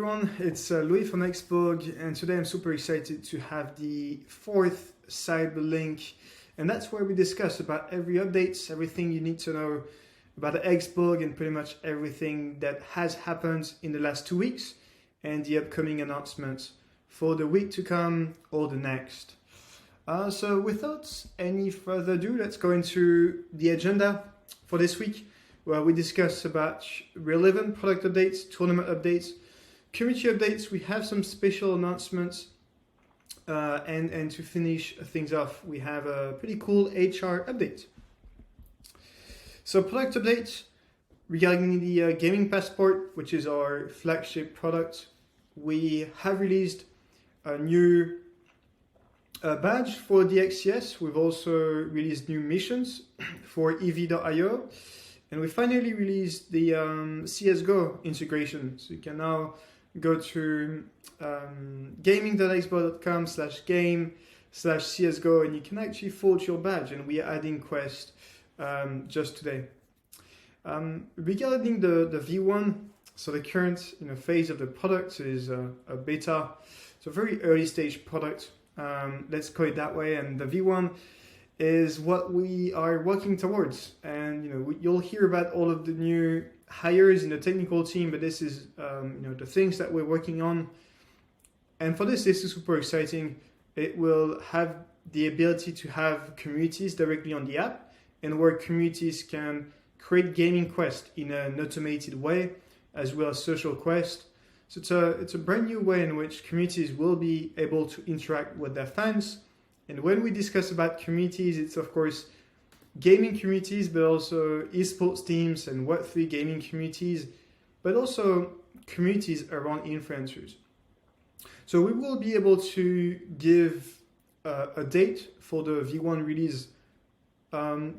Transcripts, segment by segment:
everyone, it's Louis from XBorg, and today I'm super excited to have the fourth CyberLink, and that's where we discuss about every update, everything you need to know about the XBorg and pretty much everything that has happened in the last 2 weeks and the upcoming announcements for the week to come or the next. So without any further ado, let's go into the agenda for this week, where we discuss about relevant product updates, tournament updates, community updates. We have some special announcements, and to finish things off, we have a pretty cool HR update. So product updates regarding the Gaming Passport, which is our flagship product. We have released a new badge for the XCS. We've also released new missions for EV.io. And we finally released the CSGO integration. So you can now go to gaming.expo.com/game/CSGO and you can actually forge your badge. And we are adding Quest just today. Regarding the V1, so the current phase of the product is a beta. It's a very early stage product. Let's call it that way. And the V1 is what we are working towards, and you'll hear about all of the new hires in the technical team, but this is the things that we're working on. And for this is super exciting. It will have the ability to have communities directly on the app, and where communities can create gaming quests in an automated way, as well as social quests. So it's a brand new way in which communities will be able to interact with their fans. And when we discuss about communities, it's of course gaming communities, but also esports teams and Web3 gaming communities, but also communities around influencers. So we will be able to give a date for the V1 release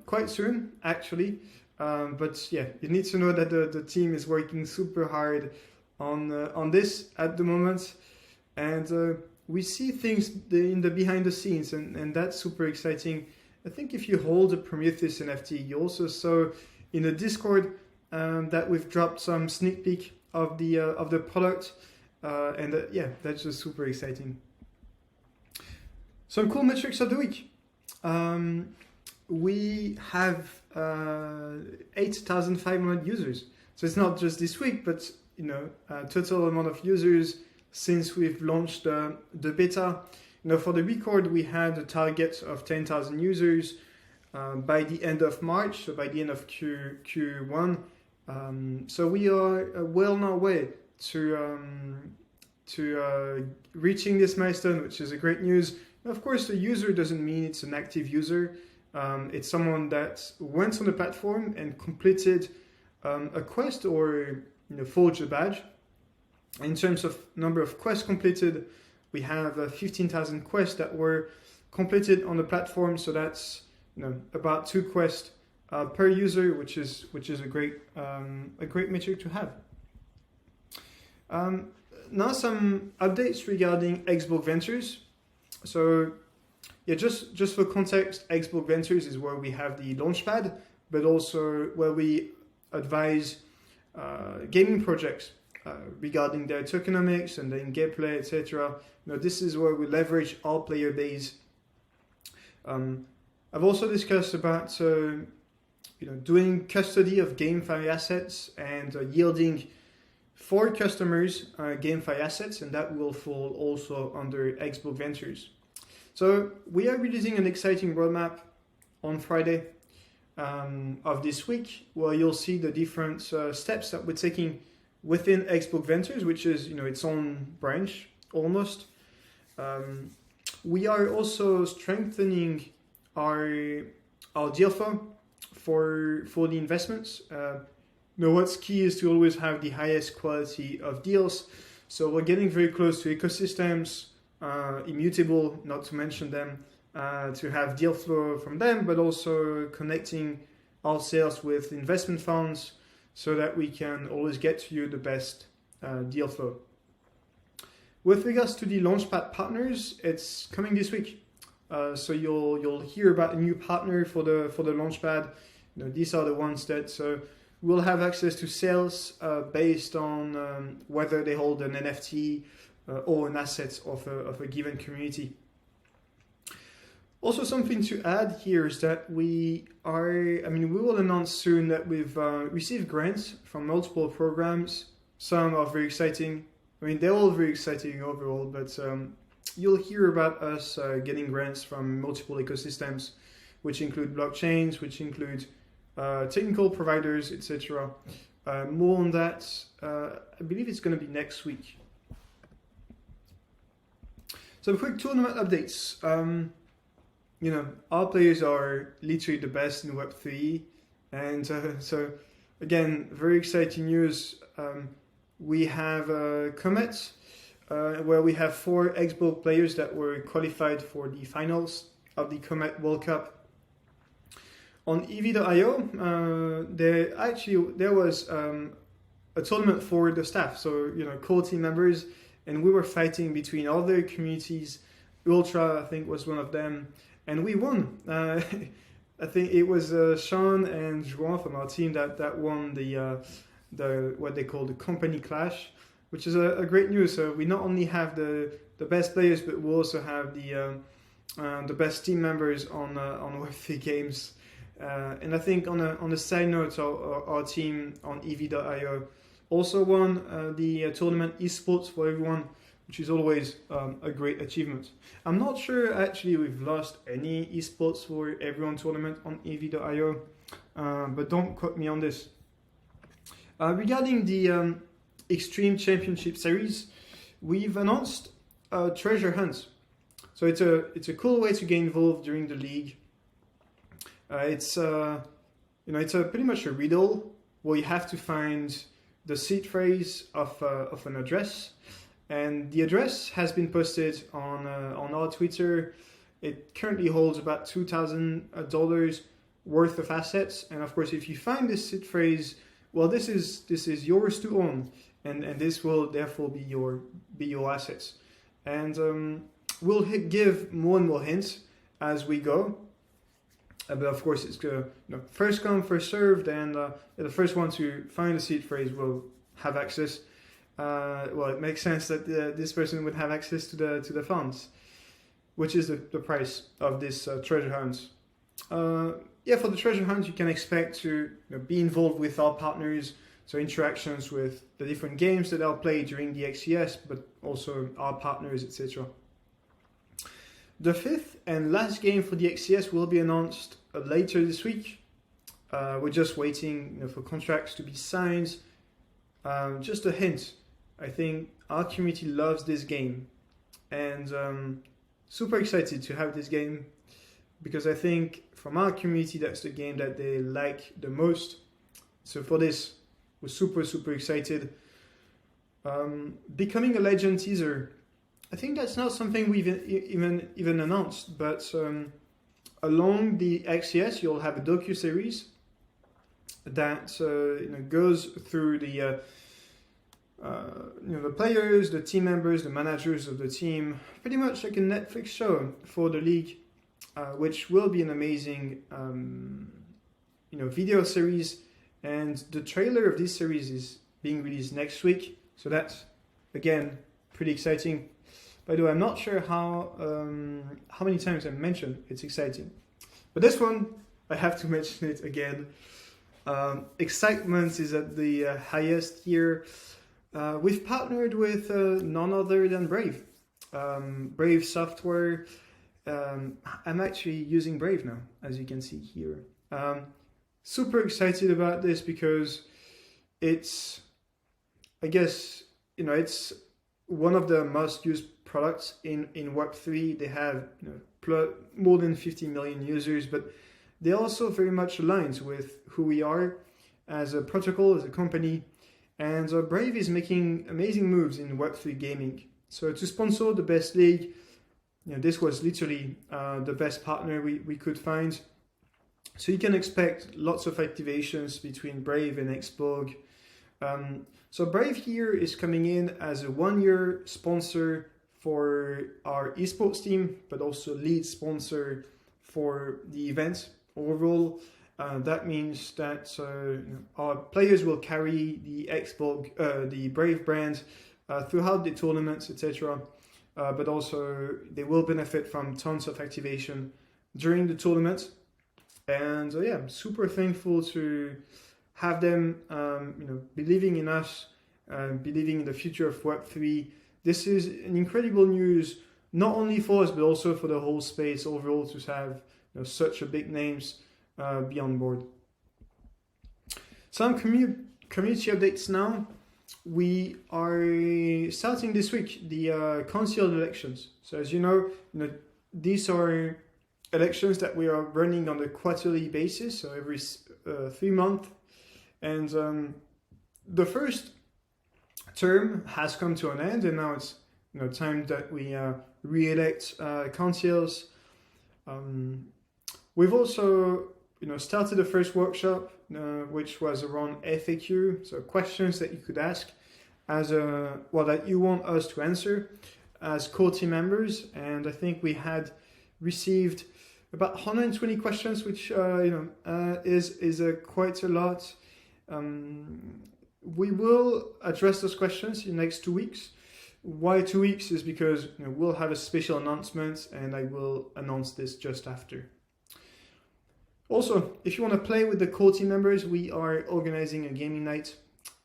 quite soon, actually. But yeah, you need to know that the team is working super hard on this at the moment. And we see things in the behind the scenes, and that's super exciting. I think if you hold a Prometheus NFT, you also saw in the Discord that we've dropped some sneak peek of the product, and yeah, that's just super exciting. Some cool metrics of the week. We have 8,500 users, so it's not just this week, but total amount of users since we've launched the beta. For the record, we had a target of 10,000 users by the end of March, so by the end of Q1. So we are well on our way to reaching this milestone, which is a great news. Of course, the user doesn't mean it's an active user. It's someone that went on the platform and completed a quest or forged a badge. In terms of number of quests completed, we have 15,000 quests that were completed on the platform. So that's about 2 quests per user, which is a great metric to have. Now some updates regarding Expo Ventures. So yeah, just for context, Expo Ventures is where we have the launchpad, but also where we advise gaming projects regarding their tokenomics and their gameplay, etc. This is where we leverage our player base. I've also discussed about doing custody of GameFi assets and yielding for customers GameFi assets, and that will fall also under Expo Ventures. So we are releasing an exciting roadmap on Friday of this week, where you'll see the different steps that we're taking within Expo Ventures, which is its own branch almost. We are also strengthening our deal flow for the investments. What's key is to always have the highest quality of deals. So we're getting very close to ecosystems, immutable, not to mention them, to have deal flow from them, but also connecting ourselves with investment funds, so that we can always get to you the best deal flow. With regards to the Launchpad partners, it's coming this week. So you'll hear about a new partner for the Launchpad. These are the ones that will have access to sales based on whether they hold an NFT or an asset of a given community. Also, something to add here is that we will announce soon that we've received grants from multiple programs. Some are very exciting. I mean, they're all very exciting overall, but you'll hear about us getting grants from multiple ecosystems, which include blockchains, which include technical providers, etc. More on that, I believe it's going to be next week. Some quick tournament updates. Our players are literally the best in Web3, and so again, very exciting news. We have Comet, where we have 4 XBorg players that were qualified for the finals of the Comet World Cup. On EV.io, there was a tournament for the staff, so core team members, and we were fighting between other communities. Ultra, I think, was one of them. And we won. I think it was Sean and Juan from our team that won the what they call the company clash, which is a great news. So we not only have the best players, but we also have the best team members on Web3 games. And I think on a side note, our team on EV.io also won the tournament Esports for Everyone, which is always a great achievement. I'm not sure actually we've lost any Esports for Everyone tournament on EV.io, but don't quote me on this. Regarding the Extreme Championship Series, we've announced a treasure hunt. So it's a cool way to get involved during the league. It's pretty much a riddle where you have to find the seed phrase of an address. And the address has been posted on our Twitter. It currently holds about $2,000 worth of assets. And of course, if you find this seed phrase, well, this is yours to own, and this will therefore be your assets. And we'll give more and more hints as we go. But of course, it's first come, first served, and the first one to find the seed phrase will have access. Well, it makes sense that this person would have access to the funds, which is the price of this treasure hunt. For the treasure hunt, you can expect to be involved with our partners, so interactions with the different games that I'll play during the XCS, but also our partners, etc. The 5th and last game for the XCS will be announced later this week. We're just waiting for contracts to be signed. Just a hint. I think our community loves this game, and super excited to have this game, because I think from our community that's the game that they like the most. So for this, we're super excited. Becoming a legend teaser, I think that's not something we've even announced, but along the XCS you'll have a docu-series that goes through the players, the team members, the managers of the team, pretty much like a Netflix show for the league, which will be an amazing video series. And the trailer of this series is being released next week, so that's again pretty exciting. By the way, I'm not sure how many times I mentioned it's exciting, but this one I have to mention it again. Excitement is at the highest here. We've partnered with none other than Brave. Brave software. I'm actually using Brave now, as you can see here. Super excited about this because it's, I guess, it's one of the most used products in Web3. They have more than 50 million users, but they also very much aligns with who we are as a protocol, as a company. And Brave is making amazing moves in Web3 gaming. So to sponsor the best league, this was literally the best partner we could find. So you can expect lots of activations between Brave and XBorg. So Brave here is coming in as a 1-year sponsor for our esports team, but also lead sponsor for the event overall. That means that our players will carry the XBorg, the Brave brand throughout the tournaments, etc. But also they will benefit from tons of activation during the tournament. And yeah, I'm super thankful to have them, believing in us, believing in the future of Web3. This is an incredible news, not only for us, but also for the whole space overall, to have such a big names be on board. Some community updates now. We are starting this week the council elections. So as you know, these are elections that we are running on a quarterly basis, so every 3 months. And the first term has come to an end, and now it's time that we re-elect councils. We've also started the first workshop, which was around FAQ, so questions that you could ask that you want us to answer as core team members. And I think we had received about 120 questions, which is quite a lot. We will address those questions in the next 2 weeks. Why 2 weeks is because we'll have a special announcement, and I will announce this just after. Also, if you want to play with the core team members, we are organizing a gaming night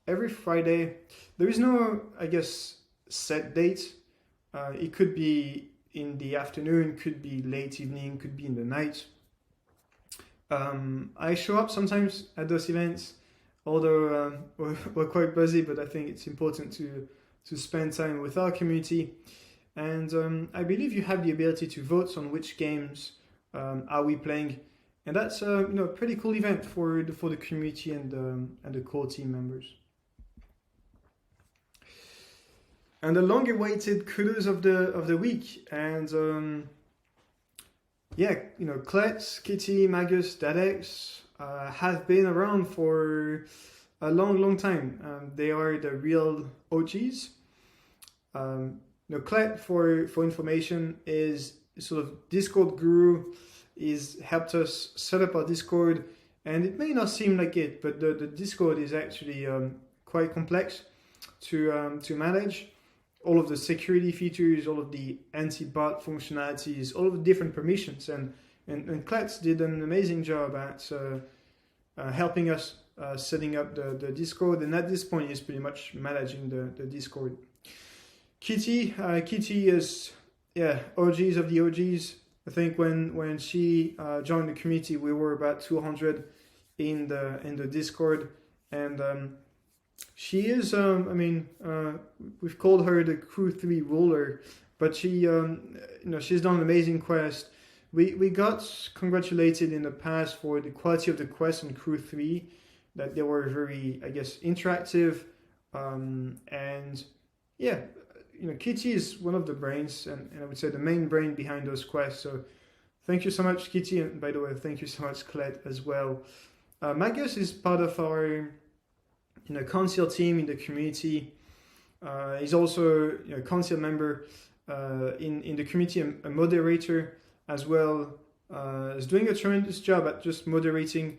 every Friday. There is no, set date. It could be in the afternoon, could be late evening, could be in the night. I show up sometimes at those events, although we're quite busy, but I think it's important to spend time with our community. And I believe you have the ability to vote on which games are we playing. And that's a pretty cool event for the community and the core team members. And the long-awaited kudos of the week, and Klett, Kitty, Magus, Dadex have been around for a long time. They are the real OGs. Klett, for information, is sort of Discord guru. He's helped us set up our Discord, and it may not seem like it, but the Discord is actually quite complex to manage. All of the security features, all of the anti-bot functionalities, all of the different permissions, and Klett did an amazing job at helping us setting up the Discord, and at this point is pretty much managing the Discord. Kitty is OGs of the OGs. I think when she joined the community, we were about 200 in the Discord, and she is we've called her the Crew 3 ruler, but she she's done an amazing quest. We got congratulated in the past for the quality of the quest on Crew 3, that they were very, interactive, and yeah. Kitty is one of the brains, and I would say the main brain behind those quests. So thank you so much, Kitty. And by the way, thank you so much, Klett, as well. Magus is part of our council team in the community. He's also a council member in the community, a moderator as well. Is doing a tremendous job at just moderating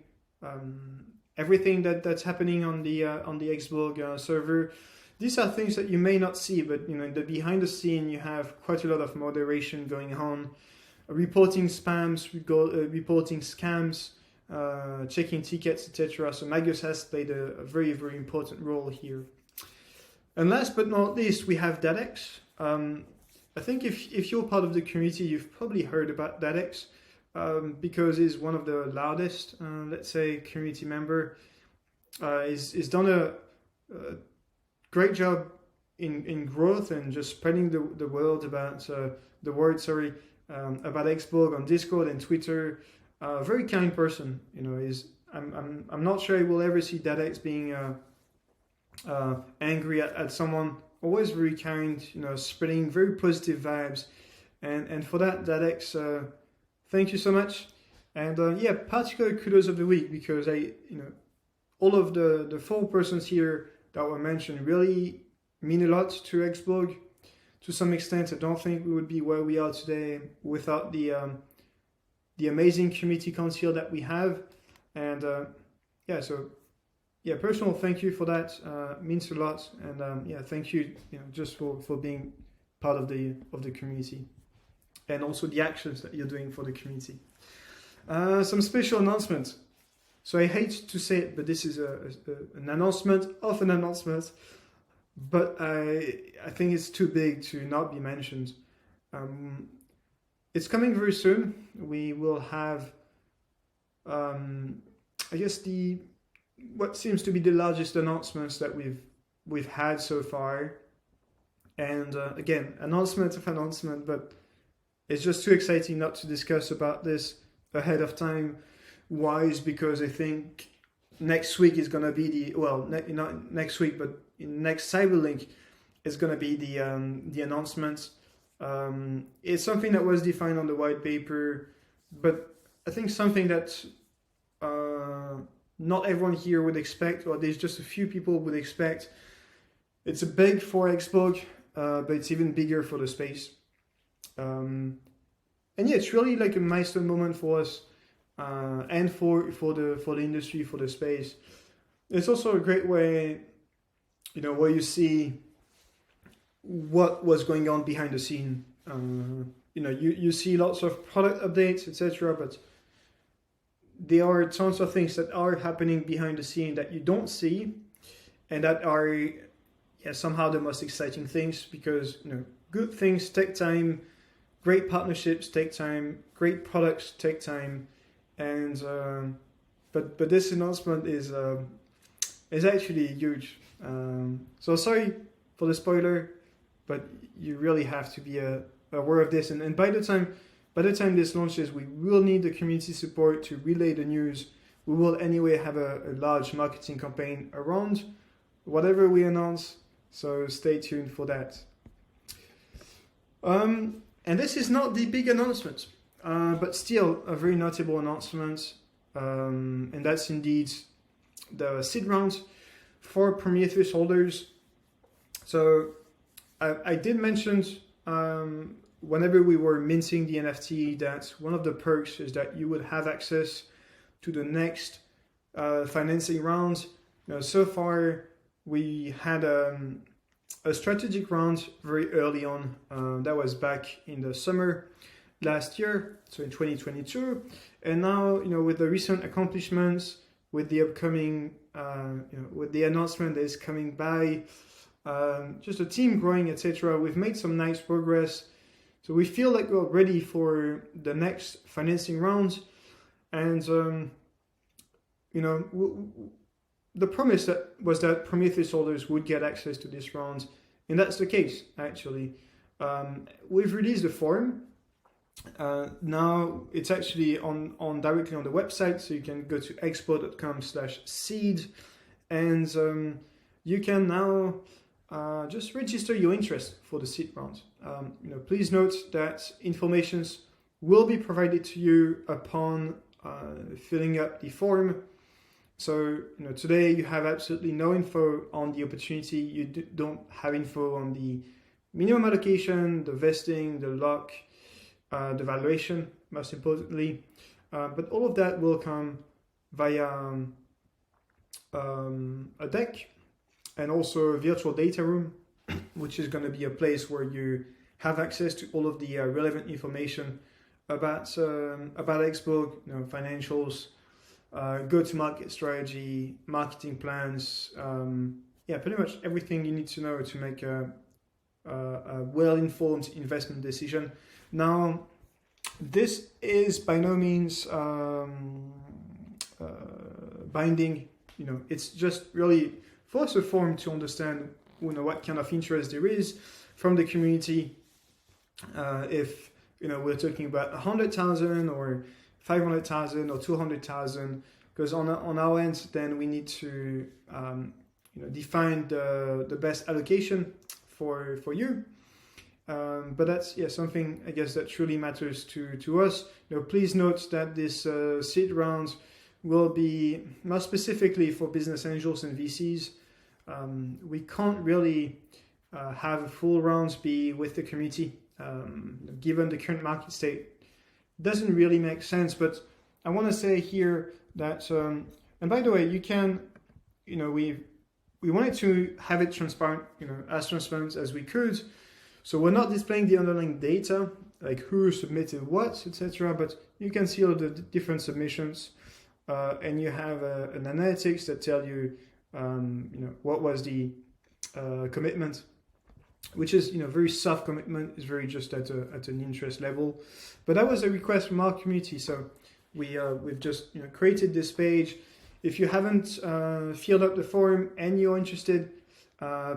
everything that's happening on the XBorg server. These are things that you may not see, but in the behind the scene, you have quite a lot of moderation going on, reporting spams, reporting scams, checking tickets, etc. So Magus has played a very, very important role here. And last but not least, we have Dadex. I think if you're part of the community, you've probably heard about Dadex because he's one of the loudest, community member. He's done a great job in growth and just spreading the word about about XBorg on Discord and Twitter. Very kind person, I'm not sure I will ever see Dadex being angry at someone. Always very kind, spreading very positive vibes, and for that, Dadex, thank you so much. And particular kudos of the week, because all of the 4 persons here that were mentioned really mean a lot to XBorg. To some extent, I don't think we would be where we are today without the amazing community council that we have. And yeah, so yeah, personal thank you for that. Means a lot. And yeah, thank you, just for being part of the community, and also the actions that you're doing for the community. Some special announcements. So I hate to say it, but this is an announcement of an announcement. But I think it's too big to not be mentioned. It's coming very soon. We will have, I guess, what seems to be the largest announcements that we've had so far. And again, announcement of announcement, but it's just too exciting not to discuss about this ahead of time. Why? Is because I think next week is going to be not next week, but next CyberLink is going to be the announcement. It's something that was defined on the white paper, but I think something that not everyone here would expect, or there's just a few people would expect. It's big for XBorg, but it's even bigger for the space. And yeah, it's really like a milestone moment for us, and for the industry, for the space. It's also a great way, where you see what was going on behind the scene. You see lots of product updates, etc., but there are tons of things that are happening behind the scene that you don't see, and that are somehow the most exciting things, because good things take time, great partnerships take time, great products take time, and but this announcement is actually huge. So sorry for the spoiler, but you really have to be aware of this. And by the time this launches, we will need the community support to relay the news. We will anyway have a large marketing campaign around whatever we announce, so stay tuned for that. And this is not the big announcement, but still a very notable announcement, and that's indeed the seed round for Prometheus holders. So I did mention whenever we were minting the NFT that one of the perks is that you would have access to the next financing round. So far we had a strategic round very early on. That was back in the summer last year, so in 2022. And now, with the recent accomplishments, with the upcoming, with the announcement that is coming by, just the team growing, etc., we've made some nice progress. So we feel like we're ready for the next financing round. And, the promise was that Prometheus holders would get access to this round. And that's the case, actually. We've released the form. Now it's actually on directly on the website, so you can go to expo.com/seed, and you can now just register your interest for the seed round. Please note that informations will be provided to you upon filling up the form. So, today you have absolutely no info on the opportunity. You don't have info on the minimum allocation, the vesting, the lock, the valuation, most importantly. But all of that will come via a deck, and also a virtual data room, which is going to be a place where you have access to all of the relevant information about XBorg, financials, go-to-market strategy, marketing plans, pretty much everything you need to know to make a well-informed investment decision. Now, this is by no means binding. It's just really for us a forum to understand, what kind of interest there is from the community. If we're talking about 100,000 or 500,000 or 200,000, because on our end, then we need to define the best allocation for you. But that's something, I guess, that truly matters to us. Please note that this seed round will be more specifically for business angels and VCs. We can't really have full rounds be with the community, given the current market state. Doesn't really make sense, but I want to say here That and by the way, you can, we wanted to have it transparent, as transparent as we could. So we're not displaying the underlying data, like who submitted what, etc. But you can see all the different submissions, and you have an analytics that tell you, what was the commitment, which is very soft commitment. It's very just at an interest level. But that was a request from our community, so we've just created this page. If you haven't filled up the form and you're interested,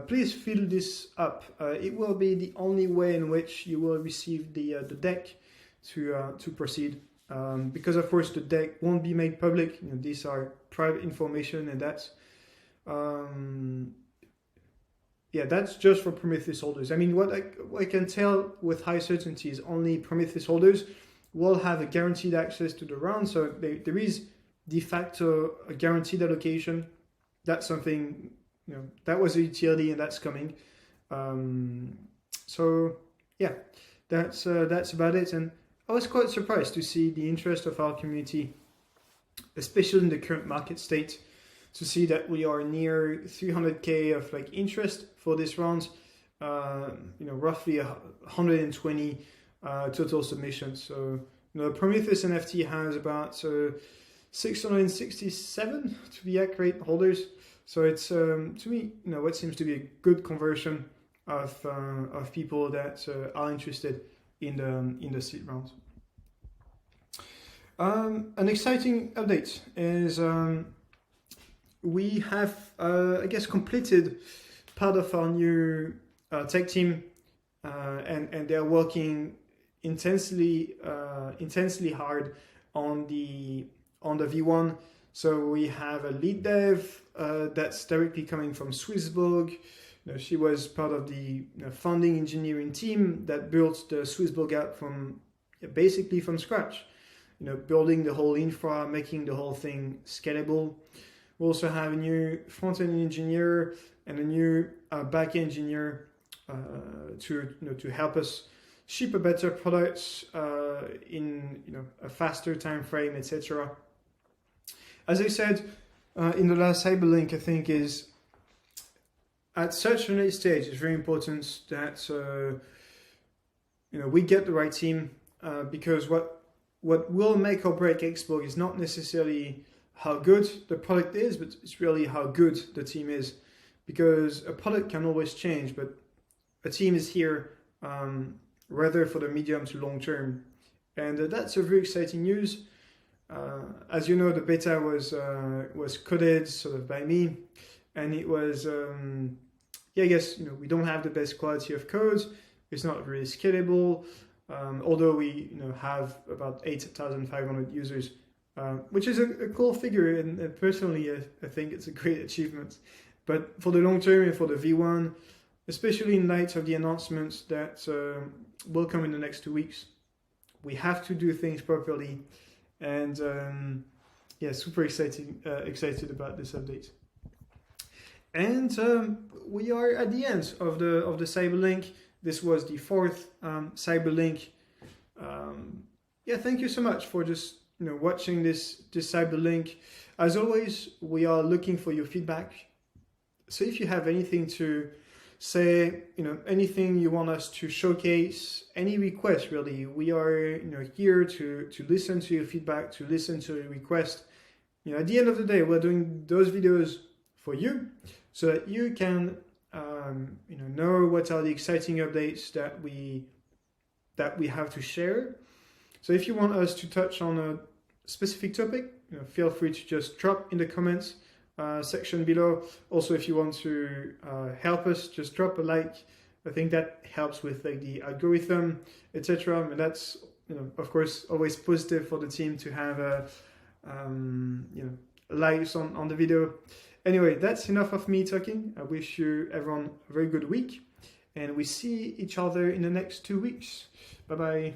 please fill this up. It will be the only way in which you will receive the deck to proceed. Because of course the deck won't be made public. These are private information, and that's just for Prometheus holders. I mean, what I can tell with high certainty is only Prometheus holders will have a guaranteed access to the round. So there is de facto a guaranteed allocation. That's something, that was a utility, and that's coming. So yeah, that's about it. And I was quite surprised to see the interest of our community, especially in the current market state, to see that we are near 300k of interest for this round. Roughly 120 total submissions. So Prometheus NFT has about 667 to be accurate holders. So it's to me, what seems to be a good conversion of people that are interested in the seed round. An exciting update is we have, completed part of our new tech team, and they're working intensely hard on the V1. So we have a lead dev that's directly coming from XBorg. She was part of the founding engineering team that built the XBorg app basically from scratch. Building the whole infra, making the whole thing scalable. We also have a new front-end engineer and a new back-end engineer to help us ship a better product in a faster time frame, etc. As I said in the last CyberLink, I think is at such an early stage, it's very important that we get the right team, because what will make or break XBorg is not necessarily how good the product is, but it's really how good the team is. Because a product can always change, but a team is here rather for the medium to long term, and that's a very exciting news. As you know, the beta was coded sort of by me, and it was I guess we don't have the best quality of code. It's not really scalable, although we have about 8,500 users, which is a cool figure, and personally I think it's a great achievement. But for the long term and for the V1, especially in light of the announcements that will come in the next 2 weeks, we have to do things properly. And super excited about this update. And we are at the end of the CyberLink. This was the 4th CyberLink. Thank you so much for just watching this CyberLink. As always, we are looking for your feedback. So if you have anything to say, anything you want us to showcase, any requests really, we are here to listen to your feedback, to listen to your request. At the end of the day, we're doing those videos for you, so that you can know what are the exciting updates that we have to share. So if you want us to touch on a specific topic, feel free to just drop in the comments section below. Also, if you want to help us, just drop a like. I think that helps with the algorithm, etc. And that's of course always positive for the team to have likes on the video. Anyway, that's enough of me talking. I wish you everyone a very good week, and we see each other in the next 2 weeks. Bye bye.